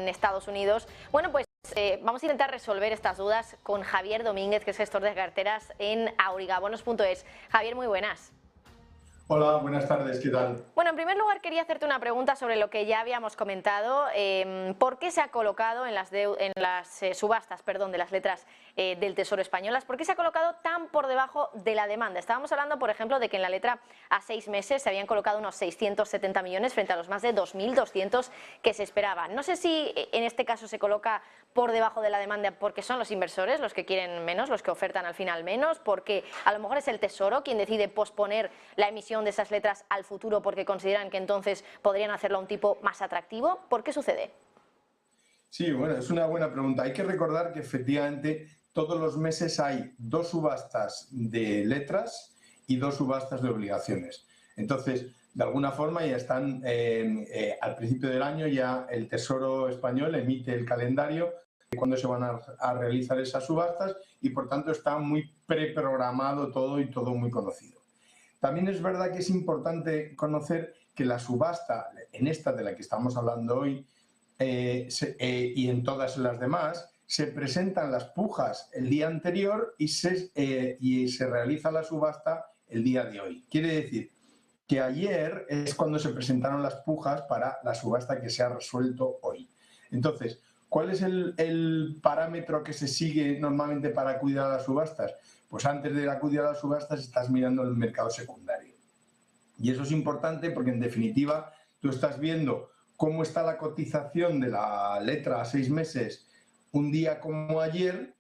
en Estados Unidos. Bueno, pues vamos a intentar resolver estas dudas con Javier Domínguez, que es gestor de carteras en aurigabonos.es. Javier, muy buenas. Hola, buenas tardes, ¿qué tal? Bueno, en primer lugar quería hacerte una pregunta sobre lo que ya habíamos comentado. ¿Por qué se ha colocado en las subastas, de las letras del Tesoro españolas? ¿Por qué se ha colocado tan por debajo de la demanda? Estábamos hablando, por ejemplo, de que en la letra a 6 meses se habían colocado unos 670 millones frente a los más de 2.200 que se esperaban. No sé si en este caso se coloca por debajo de la demanda porque son los inversores los que quieren menos, los que ofertan al final menos, porque a lo mejor es el Tesoro quien decide posponer la emisión de esas letras al futuro porque consideran que entonces podrían hacerlo a un tipo más atractivo. ¿Por qué sucede? Sí, bueno, es una buena pregunta. Hay que recordar que efectivamente todos los meses hay 2 subastas de letras y 2 subastas de obligaciones. Entonces, de alguna forma ya están, al principio del año ya el Tesoro español emite el calendario de cuándo se van a realizar esas subastas y por tanto está muy preprogramado todo y todo muy conocido. También es verdad que es importante conocer que la subasta, en esta de la que estamos hablando hoy y en todas las demás, se presentan las pujas el día anterior y se realiza la subasta el día de hoy. Quiere decir que ayer es cuando se presentaron las pujas para la subasta que se ha resuelto hoy. Entonces, ¿cuál es el parámetro que se sigue normalmente para acudir a las subastas? Pues antes de acudir a las subastas estás mirando el mercado secundario. Y eso es importante porque, en definitiva, tú estás viendo cómo está la cotización de la letra a 6 meses un día como ayer,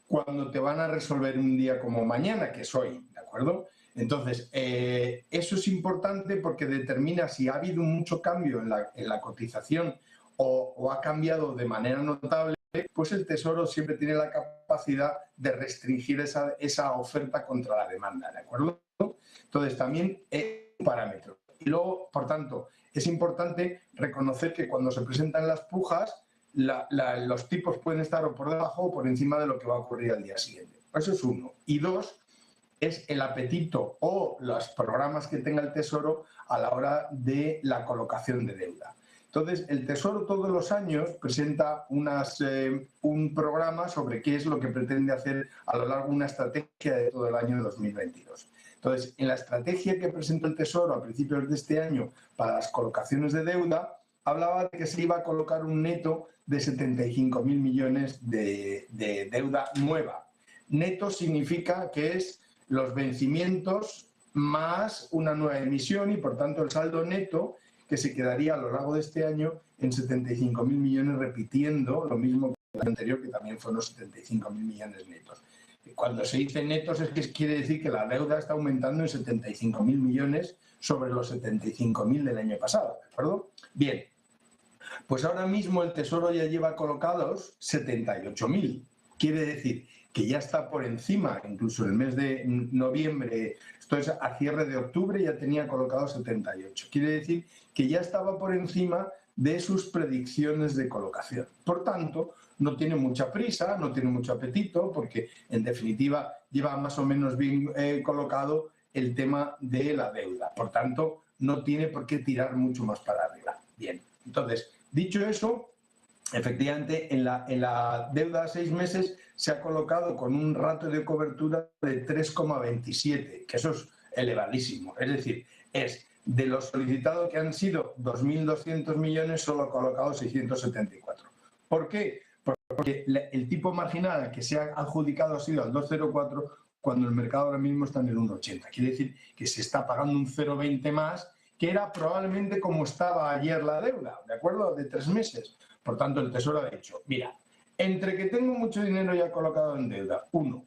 cuando te van a resolver un día como mañana, que es hoy, ¿de acuerdo? Entonces, eso es importante porque determina si ha habido mucho cambio en la cotización o ha cambiado de manera notable. Pues el Tesoro siempre tiene la capacidad de restringir esa oferta contra la demanda, ¿de acuerdo? Entonces, también es un parámetro. Y luego, por tanto, es importante reconocer que cuando se presentan las pujas, los tipos pueden estar o por debajo o por encima de lo que va a ocurrir al día siguiente. Eso es uno. Y dos, es el apetito o los programas que tenga el Tesoro a la hora de la colocación de deuda. Entonces, el Tesoro todos los años presenta un programa sobre qué es lo que pretende hacer a lo largo de una estrategia de todo el año 2022. Entonces, en la estrategia que presentó el Tesoro a principios de este año para las colocaciones de deuda, hablaba de que se iba a colocar un neto de 75.000 millones de deuda nueva. Neto significa que es los vencimientos más una nueva emisión y, por tanto, el saldo neto que se quedaría a lo largo de este año en 75.000 millones, repitiendo lo mismo que el año anterior, que también fueron los 75.000 millones netos. Cuando se dice netos es que quiere decir que la deuda está aumentando en 75.000 millones sobre los 75.000 del año pasado, ¿de acuerdo? Bien, pues ahora mismo el Tesoro ya lleva colocados 78.000. Quiere decir que ya está por encima, incluso en el mes de noviembre, esto es a cierre de octubre, ya tenía colocado 78. Quiere decir que ya estaba por encima de sus predicciones de colocación. Por tanto, no tiene mucha prisa, no tiene mucho apetito, porque en definitiva lleva más o menos bien colocado el tema de la deuda. Por tanto, no tiene por qué tirar mucho más para arriba. Bien, entonces, dicho eso, efectivamente, en la deuda a 6 meses se ha colocado con un ratio de cobertura de 3,27, que eso es elevadísimo. Es decir, es de los solicitados que han sido 2.200 millones, solo ha colocado 674. ¿Por qué? Porque el tipo marginal que se ha adjudicado ha sido al 2,04, cuando el mercado ahora mismo está en el 1,80. Quiere decir que se está pagando un 0,20 más, que era probablemente como estaba ayer la deuda, ¿de acuerdo? De 3 meses. Por tanto, el Tesoro ha dicho, mira, entre que tengo mucho dinero ya colocado en deuda, 1,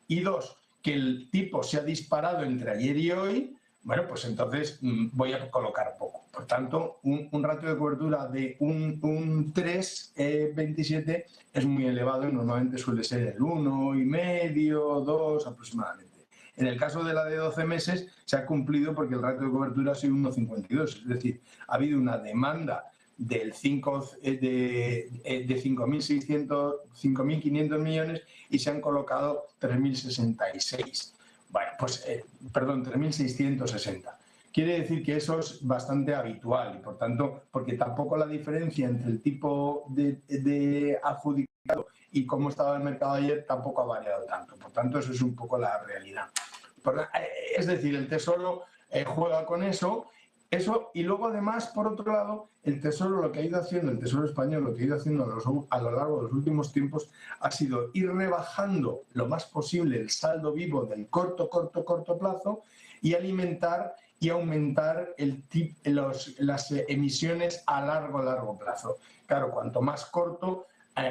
y 2, que el tipo se ha disparado entre ayer y hoy, bueno, pues entonces voy a colocar poco. Por tanto, un ratio de cobertura de un 3,27 es muy elevado y normalmente suele ser el 1,5, 2 aproximadamente. En el caso de la de 12 meses se ha cumplido porque el ratio de cobertura ha sido 1,52, es decir, ha habido una demanda de 5.500 millones y se han colocado 3.066. Bueno, pues, perdón, 3.660. quiere decir que eso es bastante habitual y, por tanto, porque tampoco la diferencia entre el tipo de adjudicado y cómo estaba el mercado ayer tampoco ha variado tanto. Por tanto, eso es un poco la realidad. Es decir, el Tesoro juega con eso, y luego además, por otro lado, el Tesoro lo que ha ido haciendo, el Tesoro español lo que ha ido haciendo a lo largo de los últimos tiempos ha sido ir rebajando lo más posible el saldo vivo del corto plazo y alimentar y aumentar las emisiones a largo plazo. Claro, cuanto más corto,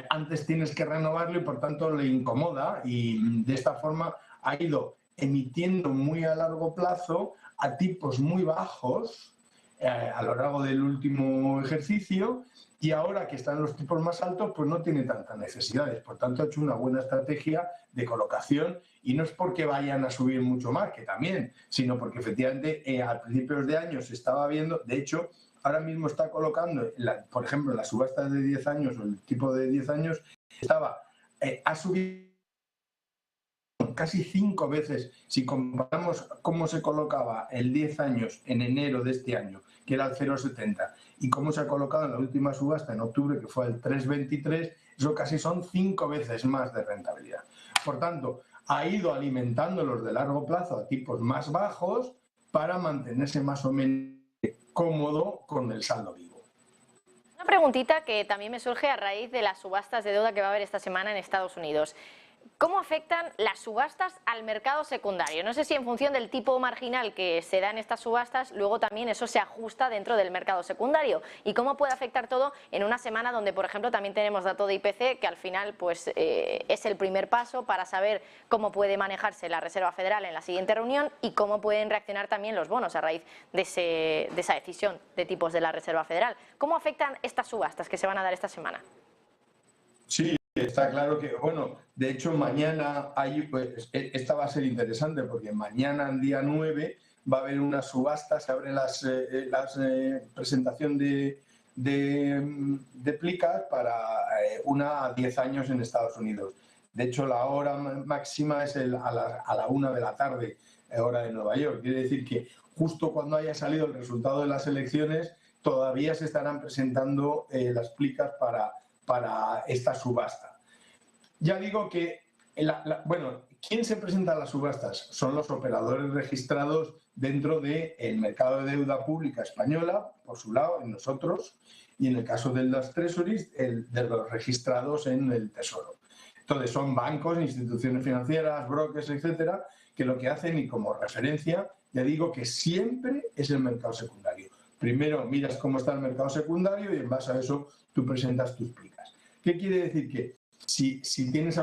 antes tienes que renovarlo y por tanto le incomoda, y de esta forma ha ido emitiendo muy a largo plazo a tipos muy bajos a lo largo del último ejercicio, y ahora que están los tipos más altos pues no tiene tantas necesidades. Por tanto, ha hecho una buena estrategia de colocación, y no es porque vayan a subir mucho más, que también, sino porque efectivamente a principios de año se estaba viendo. De hecho, ahora mismo está colocando, por ejemplo, en las subastas de 10 años o el tipo de 10 años, ha subido casi 5 veces. Si comparamos cómo se colocaba el 10 años en enero de este año, que era el 0,70, y cómo se ha colocado en la última subasta en octubre, que fue el 3,23, eso casi son 5 veces más de rentabilidad. Por tanto, ha ido alimentando los de largo plazo a tipos más bajos para mantenerse más o menos cómodo con el saldo vivo. Una preguntita que también me surge a raíz de las subastas de deuda que va a haber esta semana en Estados Unidos. ¿Cómo afectan las subastas al mercado secundario? No sé si en función del tipo marginal que se da en estas subastas, luego también eso se ajusta dentro del mercado secundario. ¿Y cómo puede afectar todo en una semana donde, por ejemplo, también tenemos dato de IPC, que al final pues, es el primer paso para saber cómo puede manejarse la Reserva Federal en la siguiente reunión y cómo pueden reaccionar también los bonos a raíz de esa decisión de tipos de la Reserva Federal? ¿Cómo afectan estas subastas que se van a dar esta semana? Sí, está claro que, bueno, de hecho mañana pues, esta va a ser interesante, porque mañana, en día 9, va a haber una subasta, se abre la presentación de plicas para una a 10 años en Estados Unidos. De hecho, la hora máxima es a la 1 de la tarde, hora de Nueva York. Quiere decir que justo cuando haya salido el resultado de las elecciones, todavía se estarán presentando las plicas para esta subasta. Ya digo que, bueno, ¿quién se presenta a las subastas? Son los operadores registrados dentro del mercado de deuda pública española, por su lado, en nosotros, y en el caso de las treasuries, de los registrados en el Tesoro. Entonces, son bancos, instituciones financieras, brokers, etcétera, que lo que hacen, y como referencia, ya digo que siempre es el mercado secundario. Primero miras cómo está el mercado secundario y en base a eso tú presentas tus plicas. ¿Qué quiere decir? Que si tienes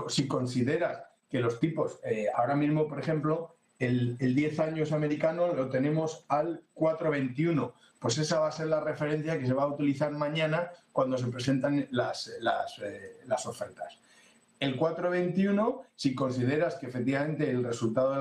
si consideras que los tipos, ahora mismo, por ejemplo, el 10 años americano lo tenemos al 4,21, pues esa va a ser la referencia que se va a utilizar mañana cuando se presentan las ofertas. El 4,21, si consideras que efectivamente el resultado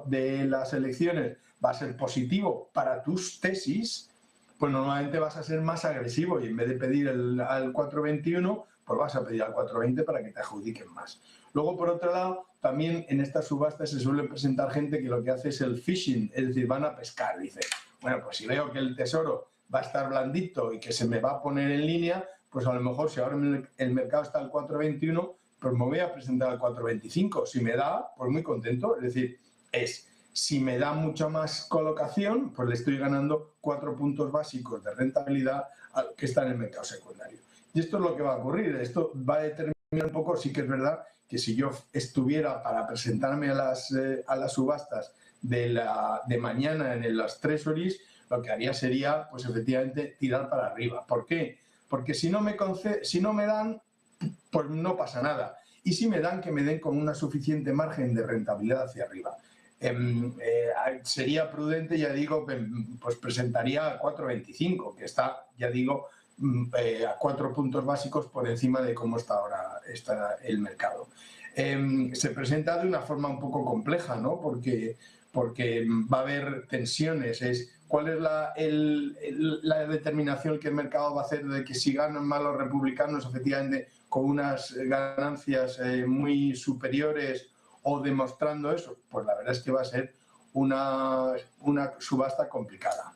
de las elecciones va a ser positivo para tus tesis, pues normalmente vas a ser más agresivo, y en vez de pedir al 4,21, pues vas a pedir al 4,20 para que te adjudiquen más. Luego, por otro lado, también en estas subastas se suele presentar gente que lo que hace es el fishing, es decir, van a pescar. Dice, bueno, pues si veo que el Tesoro va a estar blandito y que se me va a poner en línea, pues a lo mejor si ahora el mercado está al 4,21, pues me voy a presentar al 4,25. Si me da, pues muy contento. Es decir, si me da mucha más colocación, pues le estoy ganando 4 puntos básicos de rentabilidad al que está en el mercado secundario. Y esto es lo que va a ocurrir. Esto va a determinar un poco, sí que es verdad, que si yo estuviera para presentarme a las subastas de mañana en las treasuries, lo que haría sería, pues efectivamente, tirar para arriba. ¿Por qué? Porque si no me dan, pues no pasa nada. Y si me dan, que me den con una suficiente margen de rentabilidad hacia arriba. Sería prudente, ya digo, pues presentaría a 4,25, que está, ya digo, a 4 puntos básicos por encima de cómo está ahora el mercado. Se presenta de una forma un poco compleja, ¿no? Porque va a haber tensiones. ¿Cuál es la determinación que el mercado va a hacer de que si ganan más los republicanos, efectivamente, con unas ganancias muy superiores, o demostrando eso? Pues la verdad es que va a ser una subasta complicada.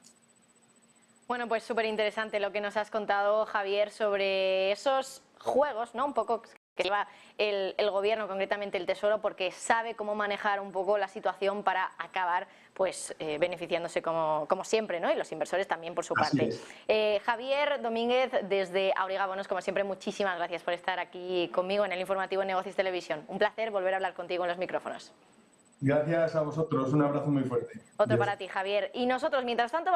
Bueno, pues súper interesante lo que nos has contado, Javier, sobre esos juegos, ¿no? Un poco que lleva el gobierno, concretamente el Tesoro, porque sabe cómo manejar un poco la situación para acabar pues beneficiándose como siempre, ¿no? Y los inversores también por su parte. Javier Domínguez, desde Auriga Bonos, como siempre, muchísimas gracias por estar aquí conmigo en el informativo Negocios Televisión. Un placer volver a hablar contigo en los micrófonos. Gracias a vosotros, un abrazo muy fuerte. Otro para ti, Javier. Y nosotros, mientras tanto, vamos